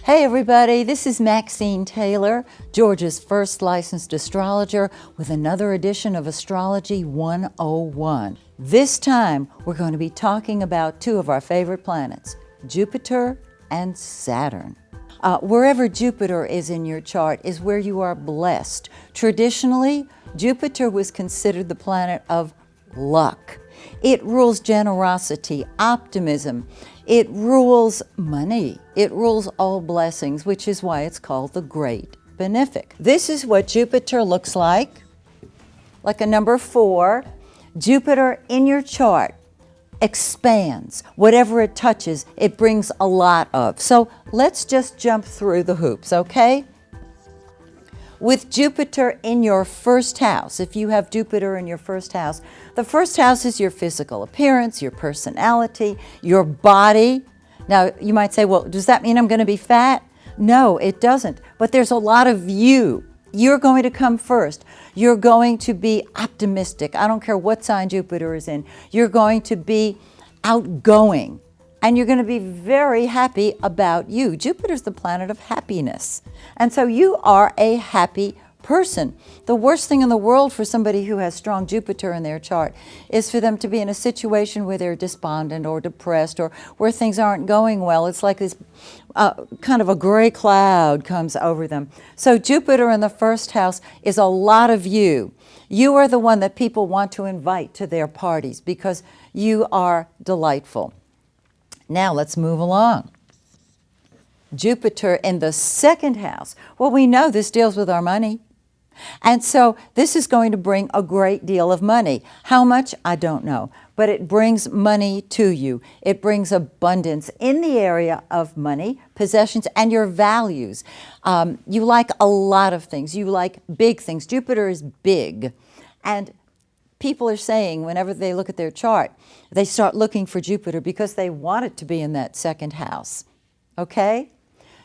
Hey everybody, this is Maxine Taylor, Georgia's first licensed astrologer, with another edition of Astrology 101. This time we're going to be talking about two of our favorite planets, Jupiter and Saturn. Wherever Jupiter is in your chart is where you are blessed. Traditionally, Jupiter was considered the planet of luck. It rules generosity, optimism. It rules money. It rules all blessings, which is why it's called the Great Benefic. This is what Jupiter looks like a number 4. Jupiter in your chart expands. Whatever it touches, it brings a lot of. So let's just jump through the hoops, okay? With Jupiter in your first house, if you have Jupiter in your first house, the first house is your physical appearance, your personality, your body. Now, you might say, well, does that mean I'm going to be fat? No, it doesn't. But there's a lot of you. You're going to come first. You're going to be optimistic. I don't care what sign Jupiter is in. You're going to be outgoing. And you're going to be very happy about you. Jupiter's the planet of happiness. And so you are a happy person. The worst thing in the world for somebody who has strong Jupiter in their chart is for them to be in a situation where they're despondent or depressed or where things aren't going well. It's like this kind of a gray cloud comes over them. So Jupiter in the first house is a lot of you. You are the one that people want to invite to their parties because you are delightful. Now let's move along. Jupiter in the second house. Well, we know this deals with our money. And so this is going to bring a great deal of money. How much? I don't know. But it brings money to you. It brings abundance in the area of money, possessions, and your values. You like a lot of things. You like big things. Jupiter is big. And people are saying whenever they look at their chart, they start looking for Jupiter because they want it to be in that second house. Okay?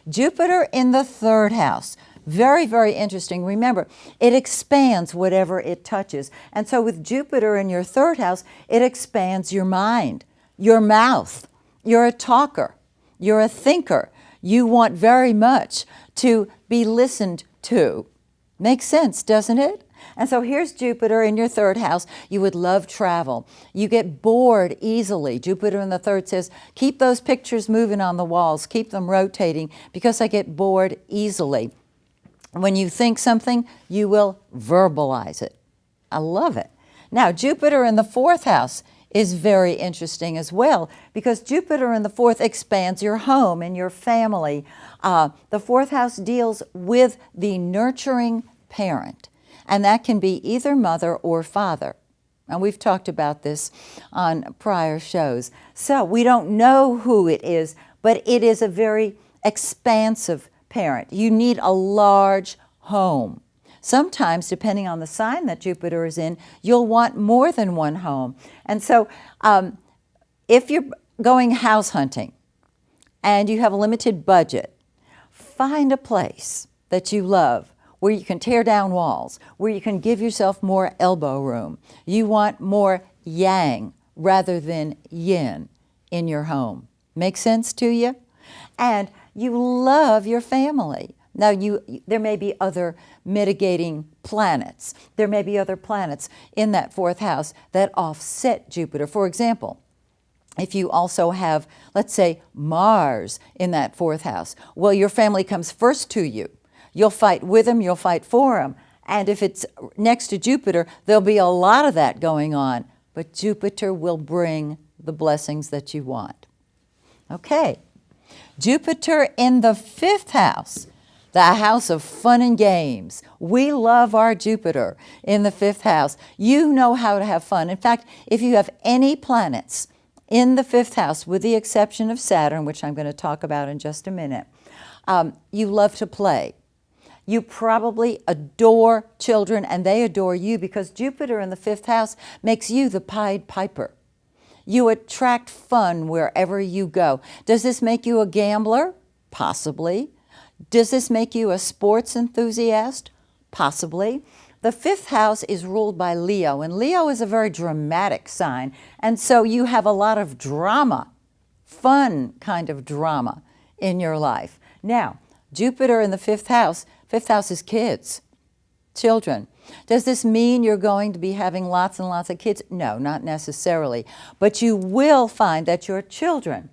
Jupiter in the third house. Very, very interesting. Remember, it expands whatever it touches. And so with Jupiter in your third house, it expands your mind, your mouth. You're a talker. You're a thinker. You want very much to be listened to. Makes sense, doesn't it? And so here's Jupiter in your third house. You would love travel. You get bored easily. Jupiter in the third says, keep those pictures moving on the walls. Keep them rotating because I get bored easily. When you think something, you will verbalize it. I love it. Now, Jupiter in the fourth house is very interesting as well because Jupiter in the fourth expands your home and your family. The fourth house deals with the nurturing parent. And that can be either mother or father. And we've talked about this on prior shows. So we don't know who it is, but it is a very expansive parent. You need a large home. Sometimes, depending on the sign that Jupiter is in, you'll want more than one home. And so if you're going house hunting and you have a limited budget, find a place that you love where you can tear down walls, where you can give yourself more elbow room. You want more yang rather than yin in your home. Make sense to you? And you love your family. Now, there may be other mitigating planets. There may be other planets in that fourth house that offset Jupiter. For example, if you also have, let's say, Mars in that fourth house, well, your family comes first to you. You'll fight with them, you'll fight for them. And if it's next to Jupiter, there'll be a lot of that going on. But Jupiter will bring the blessings that you want. Okay. Jupiter in the fifth house, the house of fun and games. We love our Jupiter in the fifth house. You know how to have fun. In fact, if you have any planets in the fifth house, with the exception of Saturn, which I'm going to talk about in just a minute, you love to play. You probably adore children and they adore you because Jupiter in the fifth house makes you the Pied Piper. You attract fun wherever you go. Does this make you a gambler? Possibly. Does this make you a sports enthusiast? Possibly. The fifth house is ruled by Leo, and Leo is a very dramatic sign. And so you have a lot of drama, fun kind of drama in your life. Now, Jupiter in the fifth house is kids, children. Does this mean you're going to be having lots and lots of kids? No, not necessarily. But you will find that your children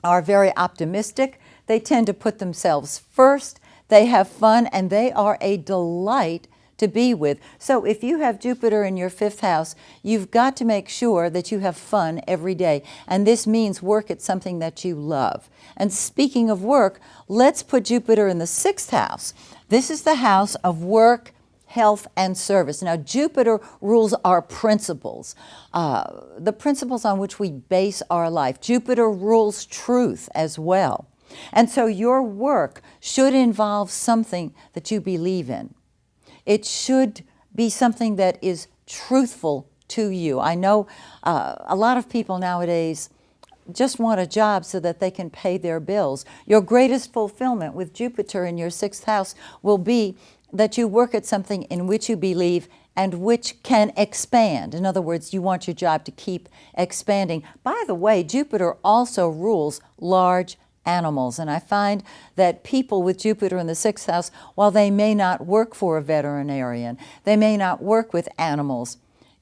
are very optimistic. They tend to put themselves first. They have fun, and they are a delight to be with. So if you have Jupiter in your fifth house, you've got to make sure that you have fun every day. And this means work at something that you love. And speaking of work, let's put Jupiter in the sixth house. This is the house of work, health, and service. Now, Jupiter rules our principles, the principles on which we base our life. Jupiter rules truth as well. And so your work should involve something that you believe in. It should be something that is truthful to you. I know a lot of people nowadays just want a job so that they can pay their bills. Your greatest fulfillment with Jupiter in your sixth house will be that you work at something in which you believe and which can expand. In other words, you want your job to keep expanding. By the way, Jupiter also rules large animals. And I find that people with Jupiter in the sixth house, while they may not work for a veterinarian, they may not work with animals,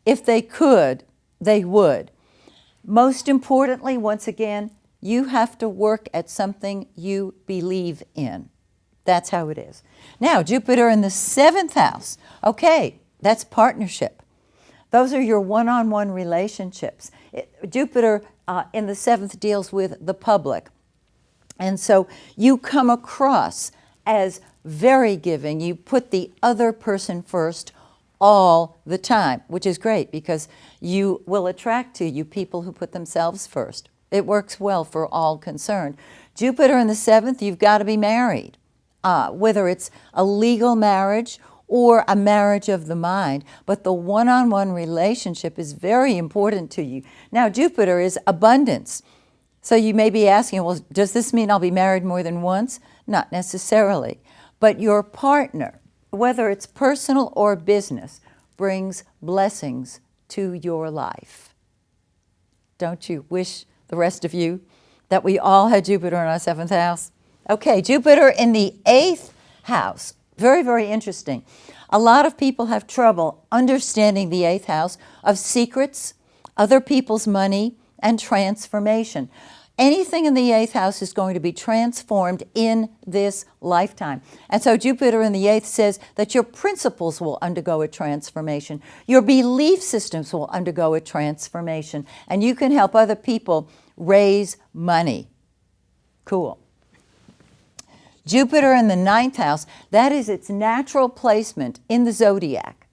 if they could, they would. Most importantly, once again, you have to work at something you believe in. That's how it is. Now, Jupiter in the seventh house. Okay, that's partnership. Those are your one-on-one relationships. Jupiter in the seventh deals with the public. And so you come across as very giving. You put the other person first all the time, which is great because you will attract to you people who put themselves first. It works well for all concerned. Jupiter in the seventh, you've got to be married, whether it's a legal marriage or a marriage of the mind, but the one-on-one relationship is very important to you. Now, Jupiter is abundance. So you may be asking, well, does this mean I'll be married more than once? Not necessarily. But your partner, whether it's personal or business, brings blessings to your life. Don't you wish, the rest of you, that we all had Jupiter in our seventh house? Okay, Jupiter in the eighth house. Very, very interesting. A lot of people have trouble understanding the eighth house of secrets, other people's money, and transformation. Anything in the eighth house is going to be transformed in this lifetime. And so Jupiter in the eighth says that your principles will undergo a transformation. Your belief systems will undergo a transformation. And you can help other people raise money. Cool. Jupiter in the ninth house, that is its natural placement in the zodiac.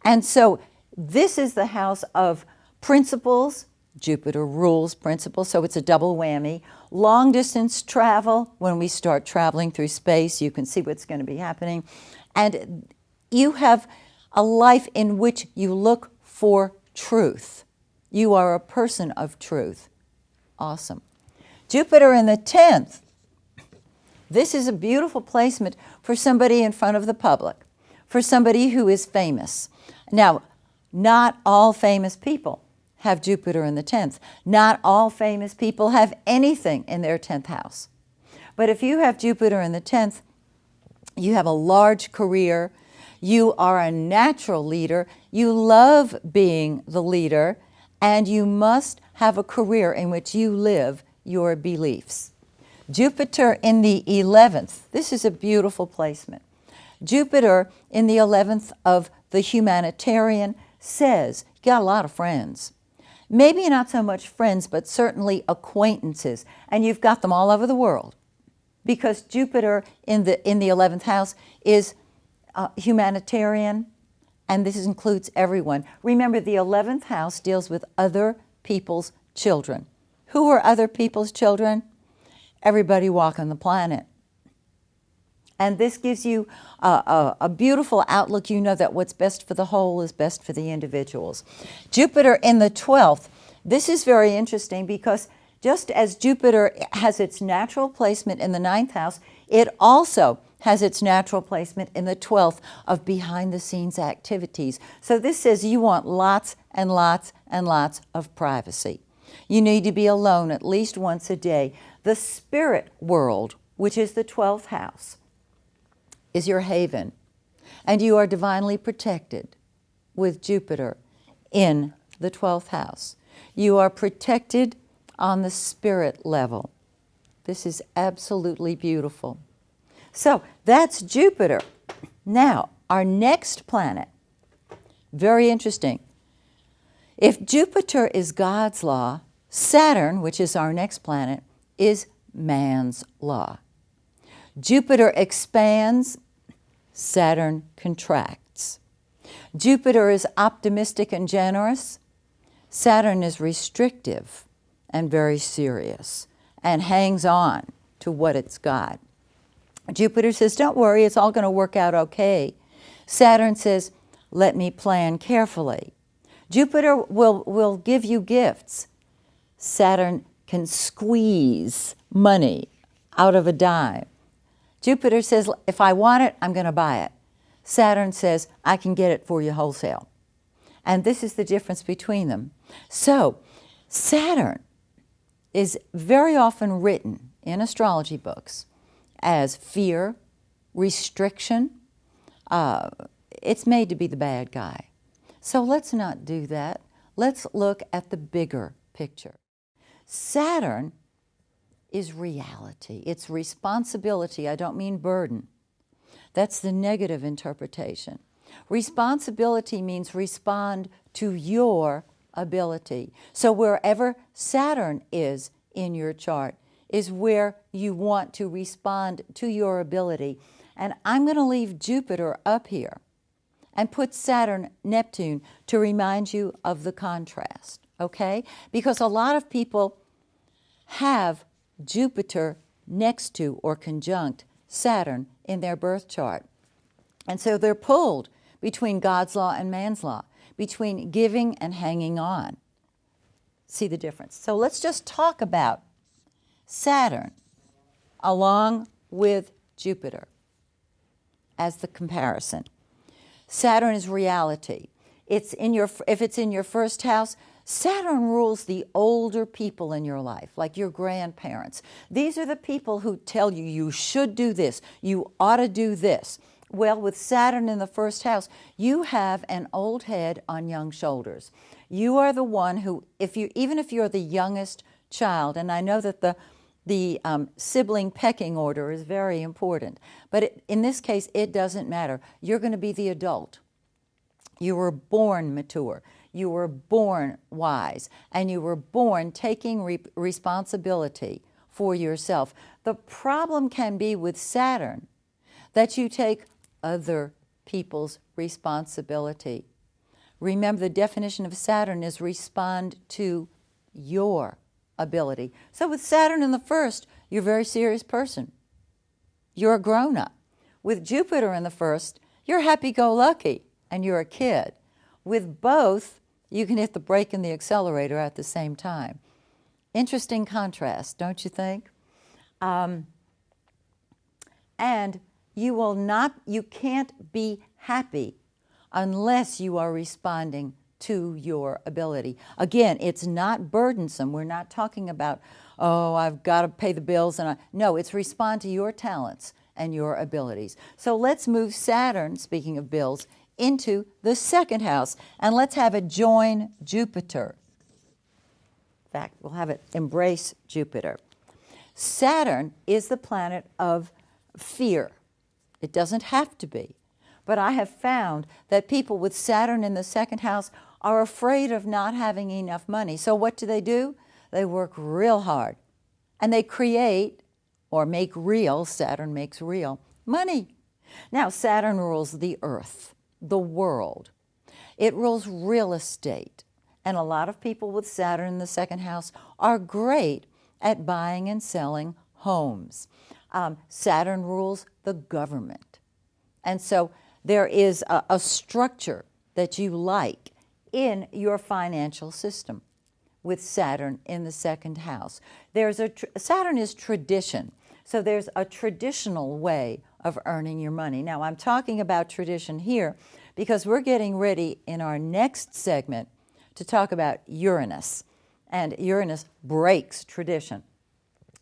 And so this is the house of principles. Jupiter rules principles, so it's a double whammy. Long distance travel, when we start traveling through space, you can see what's going to be happening. And you have a life in which you look for truth. You are a person of truth. Awesome. Jupiter in the 10th. This is a beautiful placement for somebody in front of the public, for somebody who is famous. Now, not all famous people have Jupiter in the 10th. Not all famous people have anything in their 10th house. But if you have Jupiter in the 10th, you have a large career, you are a natural leader, you love being the leader, and you must have a career in which you live your beliefs. Jupiter in the 11th, this is a beautiful placement. Jupiter in the 11th of the humanitarian says, you got a lot of friends. Maybe not so much friends, but certainly acquaintances. And you've got them all over the world. Because Jupiter in the 11th house is humanitarian, and this includes everyone. Remember, the 11th house deals with other people's children. Who are other people's children? Everybody walking the planet. And this gives you a beautiful outlook. You know that what's best for the whole is best for the individuals. Jupiter in the 12th. This is very interesting because just as Jupiter has its natural placement in the 9th house, it also has its natural placement in the 12th of behind-the-scenes activities. So this says you want lots and lots and lots of privacy. You need to be alone at least once a day. The spirit world which is the 12th house, is your haven. And you are divinely protected with Jupiter in the 12th house. You are protected on the spirit level. This is absolutely beautiful. So that's Jupiter. Now, our next planet, very interesting. If Jupiter is God's law, Saturn, which is our next planet, is man's law. Jupiter expands, Saturn contracts. Jupiter is optimistic and generous. Saturn is restrictive and very serious and hangs on to what it's got. Jupiter says, don't worry, it's all going to work out okay. Saturn says, let me plan carefully. Jupiter will give you gifts. Saturn can squeeze money out of a dime. Jupiter says, if I want it, I'm going to buy it. Saturn says, I can get it for you wholesale. And this is the difference between them. So, Saturn is very often written in astrology books as fear, restriction. It's made to be the bad guy. So let's not do that. Let's look at the bigger picture. Saturn is reality. It's responsibility. I don't mean burden. That's the negative interpretation. Responsibility means respond to your ability. So wherever Saturn is in your chart is where you want to respond to your ability. And I'm going to leave Jupiter up here and put Saturn, Neptune to remind you of the contrast, okay? Because a lot of people have Jupiter next to or conjunct Saturn in their birth chart. And so they're pulled between God's law and man's law, between giving and hanging on. See the difference? So let's just talk about Saturn along with Jupiter as the comparison. Saturn is reality. If it's in your first house, Saturn rules the older people in your life, like your grandparents. These are the people who tell you, you should do this, you ought to do this. Well, with Saturn in the first house, you have an old head on young shoulders. You are the one who, even if you're the youngest child, and I know that the sibling pecking order is very important, but in this case, it doesn't matter. You're going to be the adult. You were born mature. You were born wise, and you were born taking responsibility for yourself. The problem can be with Saturn that you take other people's responsibility. Remember, the definition of Saturn is respond to your ability. So with Saturn in the first, you're a very serious person. You're a grown-up. With Jupiter in the first, you're happy-go-lucky, and you're a kid. With both, you can hit the brake and the accelerator at the same time. Interesting contrast, don't you think? And you can't be happy unless you are responding to your ability. Again, it's not burdensome. We're not talking about, oh, I've got to pay the bills. No, it's respond to your talents and your abilities. So let's move Saturn, speaking of bills, into the second house, and let's have it join Jupiter. In fact, we'll have it embrace Jupiter. Saturn is the planet of fear. It doesn't have to be. But I have found that people with Saturn in the second house are afraid of not having enough money. So what do? They work real hard. And they create or make real, Saturn makes real, money. Now, Saturn rules the earth, the world. It rules real estate. And a lot of people with Saturn in the second house are great at buying and selling homes. Saturn rules the government. And so there is a structure that you like in your financial system with Saturn in the second house. Saturn is tradition. So there's a traditional way of earning your money. Now, I'm talking about tradition here because we're getting ready in our next segment to talk about Uranus. And Uranus breaks tradition.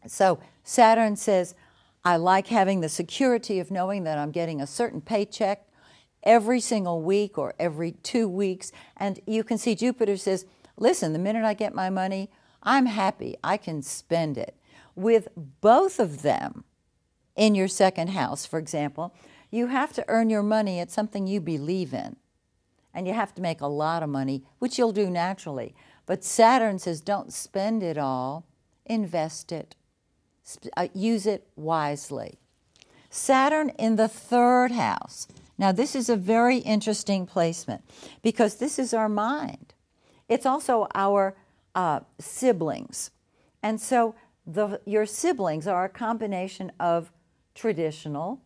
So Saturn says, I like having the security of knowing that I'm getting a certain paycheck every single week or every 2 weeks. And you can see Jupiter says, listen, the minute I get my money, I'm happy. I can spend it. With both of them in your second house, for example, you have to earn your money at something you believe in. And you have to make a lot of money, which you'll do naturally. But Saturn says, don't spend it all, invest it. Use it wisely. Saturn in the third house. Now, this is a very interesting placement because this is our mind. It's also our siblings. And so your siblings are a combination of traditional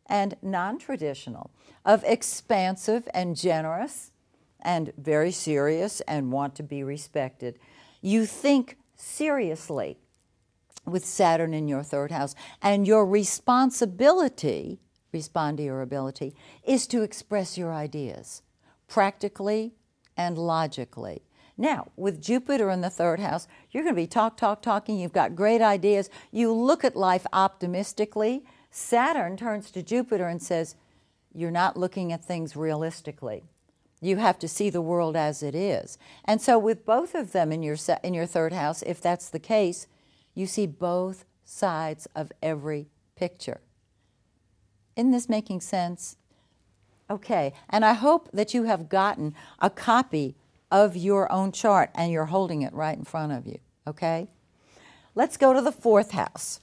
and non-traditional, of expansive and generous and very serious and want to be respected. You think seriously with Saturn in your third house, and your responsibility, respond to your ability, is to express your ideas practically and logically. Now, with Jupiter in the third house, you're going to be talking. You've got great ideas. You look at life optimistically. Saturn turns to Jupiter and says, you're not looking at things realistically. You have to see the world as it is. And so with both of them in your third house, if that's the case, you see both sides of every picture. Isn't this making sense? Okay, and I hope that you have gotten a copy of your own chart and you're holding it right in front of you, okay? Let's go to the fourth house.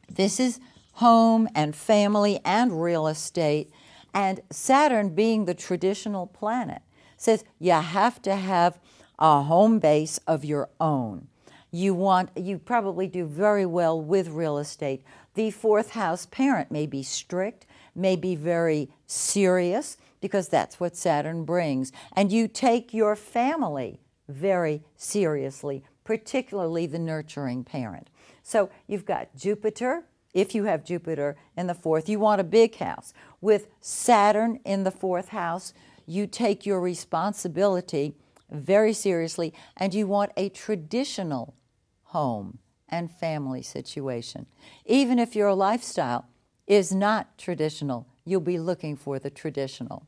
This is home and family and real estate, and Saturn, being the traditional planet, says you have to have a home base of your own. You probably do very well with real estate. The fourth house parent may be strict, may be very serious, because that's what Saturn brings. And you take your family very seriously, particularly the nurturing parent. So you've got Jupiter. If you have Jupiter in the fourth, you want a big house. With Saturn in the fourth house, you take your responsibility very seriously, and you want a traditional home and family situation. Even if your lifestyle is not traditional, you'll be looking for the traditional.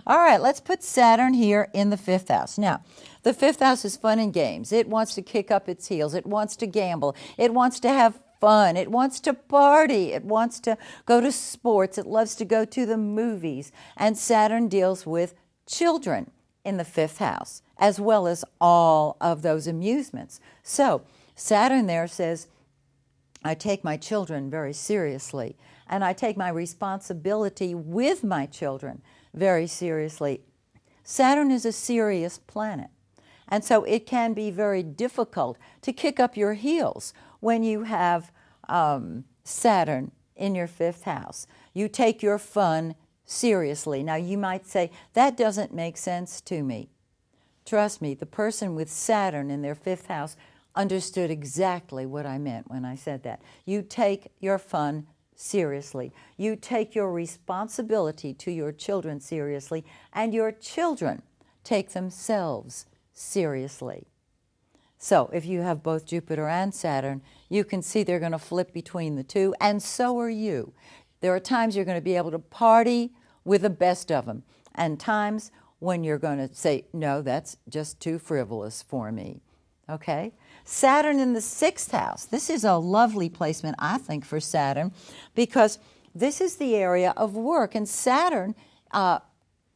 All right, let's put Saturn here in the fifth house. Now, the fifth house is fun and games. It wants to kick up its heels. It wants to gamble. It wants to have fun. It wants to party. It wants to go to sports. It loves to go to the movies. And Saturn deals with children in the fifth house, as well as all of those amusements. So Saturn there says, I take my children very seriously, and I take my responsibility with my children very seriously. Saturn is a serious planet, and so it can be very difficult to kick up your heels when you have Saturn in your fifth house. You take your fun seriously. Now, you might say, that doesn't make sense to me. Trust me, the person with Saturn in their fifth house understood exactly what I meant when I said that. You take your fun seriously. You take your responsibility to your children seriously, and your children take themselves seriously. So if you have both Jupiter and Saturn, you can see they're going to flip between the two, and so are you. There are times you're going to be able to party with the best of them, and times when you're going to say, no, that's just too frivolous for me. Okay? Saturn in the sixth house. This is a lovely placement, I think, for Saturn, because this is the area of work, and Saturn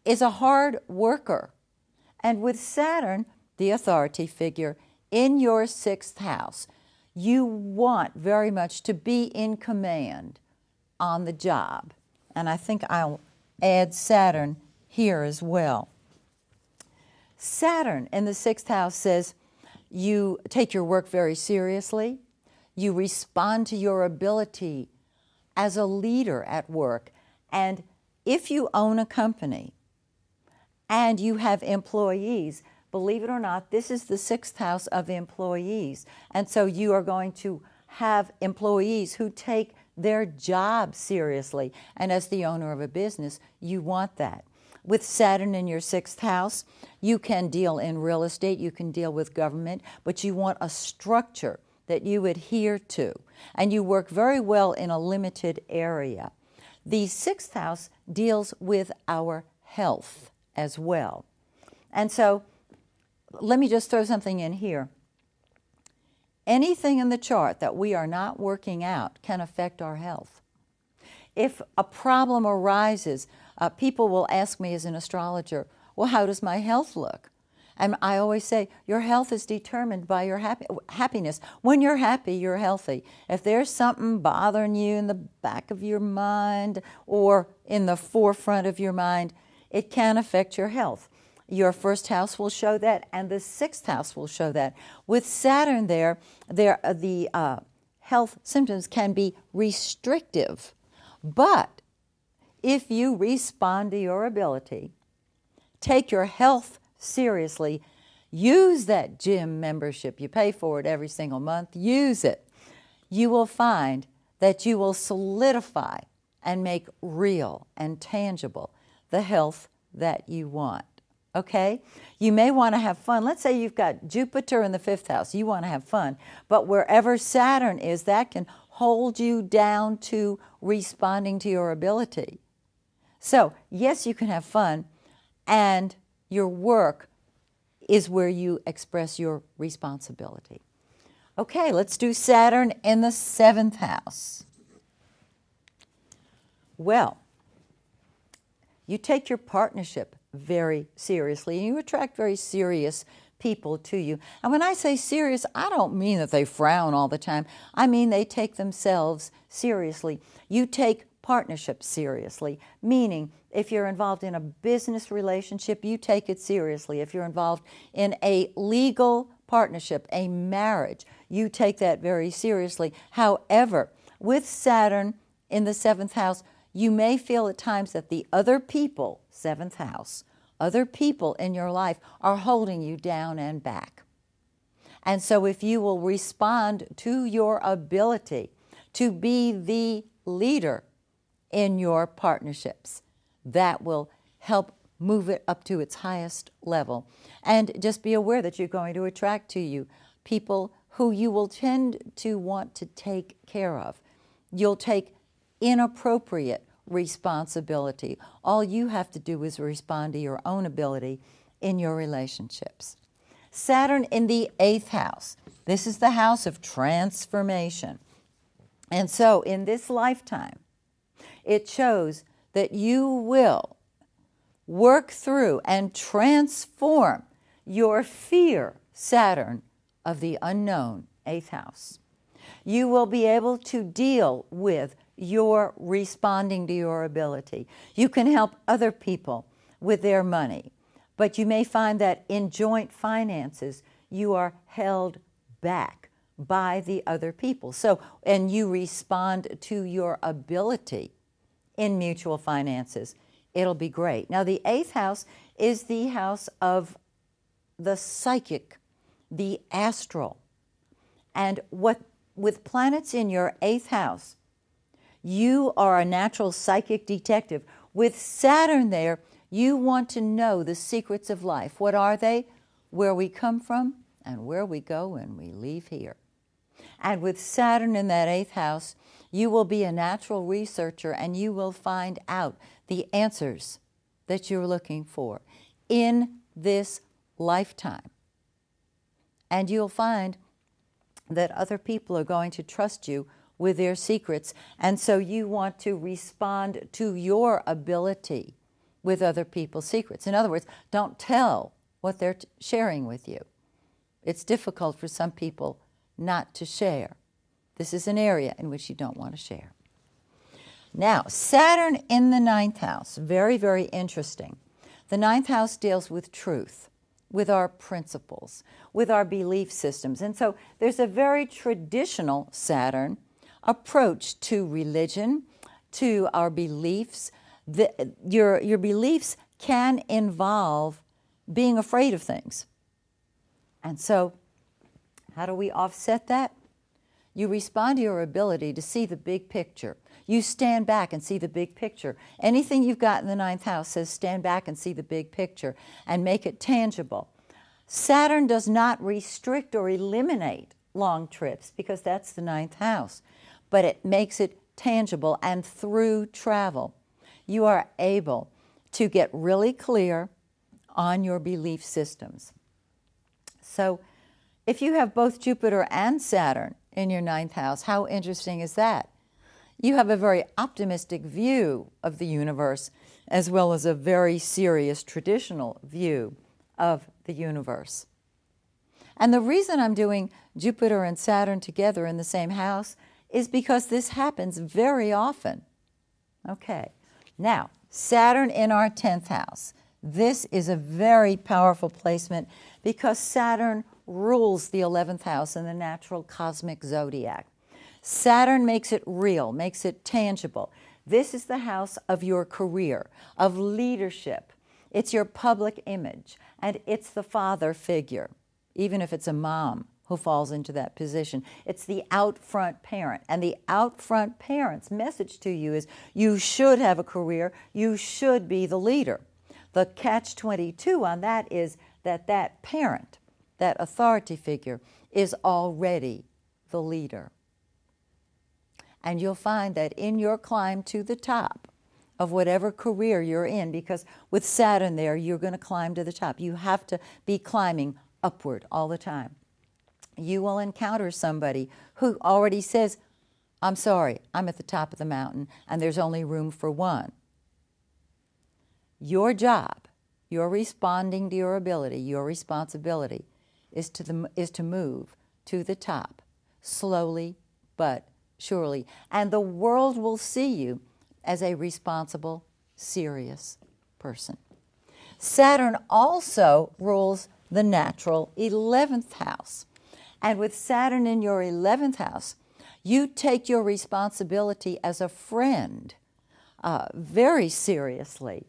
is a hard worker. And with Saturn, the authority figure, in your sixth house, you want very much to be in command on the job. And I think I'll add Saturn here as well. Saturn in the sixth house says you take your work very seriously. You respond to your ability as a leader at work. And if you own a company and you have employees, believe it or not, this is the sixth house of employees. And so you are going to have employees who take their job seriously. And as the owner of a business, you want that. With Saturn in your sixth house, you can deal in real estate, you can deal with government, but you want a structure that you adhere to, and you work very well in a limited area. The sixth house deals with our health as well. And so let me just throw something in here. Anything in the chart that we are not working out can affect our health. If a problem arises, people will ask me as an astrologer, well, how does my health look? And I always say, your health is determined by your happiness. When you're happy, you're healthy. If there's something bothering you in the back of your mind or in the forefront of your mind, it can affect your health. Your first house will show that, and the sixth house will show that. With Saturn there the health symptoms can be restrictive. But if you respond to your ability, take your health seriously, use that gym membership, you pay for it every single month, use it, you will find that you will solidify and make real and tangible the health that you want. Okay? You may want to have fun. Let's say you've got Jupiter in the fifth house. You want to have fun. But wherever Saturn is, that can hold you down to responding to your ability. So, yes, you can have fun, and your work is where you express your responsibility. Okay, let's do Saturn in the seventh house. Well, you take your partnership very seriously, and you attract very serious people to you. And when I say serious, I don't mean that they frown all the time. I mean they take themselves seriously. You take partnerships seriously, meaning if you're involved in a business relationship, you take it seriously. If you're involved in a legal partnership, a marriage, you take that very seriously. However, with Saturn in the seventh house, you may feel at times that the other people, seventh house, other people in your life are holding you down and back. And so if you will respond to your ability to be the leader in your partnerships, that will help move it up to its highest level. And just be aware that you're going to attract to you people who you will tend to want to take care of. You'll take inappropriate responsibility. All you have to do is respond to your own ability in your relationships. Saturn in the eighth house. This is the house of transformation. And so in this lifetime, it shows that you will work through and transform your fear, Saturn, of the unknown, eighth house. You will be able to deal with your responding to your ability. You can help other people with their money, but you may find that in joint finances, you are held back by the other people. So, and you respond to your ability in mutual finances. It'll be great. Now, the eighth house is the house of the psychic, the astral. And with planets in your eighth house, you are a natural psychic detective. With Saturn there, you want to know the secrets of life. What are they? Where we come from and where we go when we leave here. And with Saturn in that eighth house, you will be a natural researcher, and you will find out the answers that you're looking for in this lifetime. And you'll find that other people are going to trust you with their secrets, and so you want to respond to your ability with other people's secrets. In other words, don't tell what they're sharing with you. It's difficult for some people not to share. This is an area in which you don't want to share. Now, Saturn in the ninth house, very, very interesting. The ninth house deals with truth, with our principles, with our belief systems. And so there's a very traditional Saturn approach to religion, to our beliefs. Your beliefs can involve being afraid of things. And so how do we offset that? You respond to your ability to see the big picture. You stand back and see the big picture. Anything you've got in the ninth house says stand back and see the big picture and make it tangible. Saturn does not restrict or eliminate long trips because that's the ninth house, but it makes it tangible, and through travel, you are able to get really clear on your belief systems. So if you have both Jupiter and Saturn in your ninth house, how interesting is that? You have a very optimistic view of the universe as well as a very serious traditional view of the universe. And the reason I'm doing Jupiter and Saturn together in the same house is because this happens very often. Okay, now Saturn in our 10th house. This is a very powerful placement because Saturn rules the 11th house in the natural cosmic zodiac. Saturn makes it real, makes it tangible. This is the house of your career, of leadership. It's your public image, and it's the father figure, even if it's a mom who falls into that position. It's the out front parent, and the out front parent's message to you is you should have a career, you should be the leader. The catch-22 on that is that that parent, that authority figure, is already the leader. And you'll find that in your climb to the top of whatever career you're in, because with Saturn there, you're going to climb to the top. You have to be climbing upward all the time. You will encounter somebody who already says, I'm sorry, I'm at the top of the mountain and there's only room for one. Your job, you're responding to your ability, your responsibility is to move to the top, slowly but surely. And the world will see you as a responsible, serious person. Saturn also rules the natural 11th house. And with Saturn in your 11th house, you take your responsibility as a friend very seriously.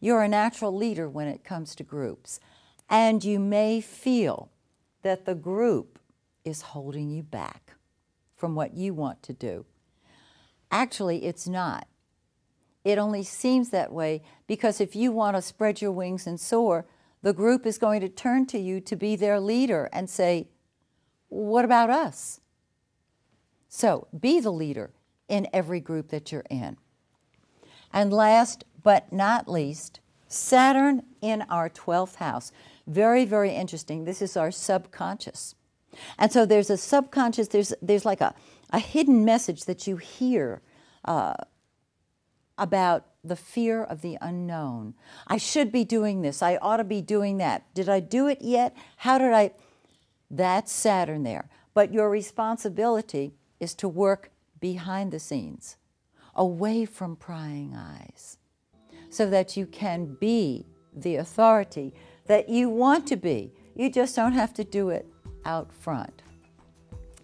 You're a natural leader when it comes to groups. And you may feel that the group is holding you back from what you want to do. Actually, it's not. It only seems that way because if you want to spread your wings and soar, the group is going to turn to you to be their leader and say, what about us? So be the leader in every group that you're in. And last but not least, Saturn in our 12th house. Very, very interesting. This is our subconscious. And so there's a subconscious, there's like a hidden message that you hear about the fear of the unknown. I should be doing this. I ought to be doing that. Did I do it yet? How did I? That's Saturn there. But your responsibility is to work behind the scenes, away from prying eyes, so that you can be the authority that you want to be. You just don't have to do it out front.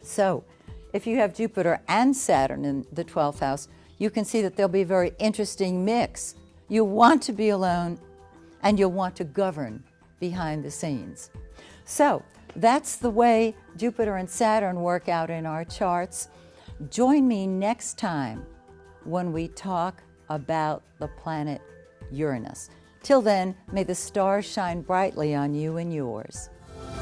So if you have Jupiter and Saturn in the 12th house, you can see that there'll be a very interesting mix. You want to be alone and you'll want to govern behind the scenes. So that's the way Jupiter and Saturn work out in our charts. Join me next time when we talk about the planet Uranus. Till then, may the stars shine brightly on you and yours.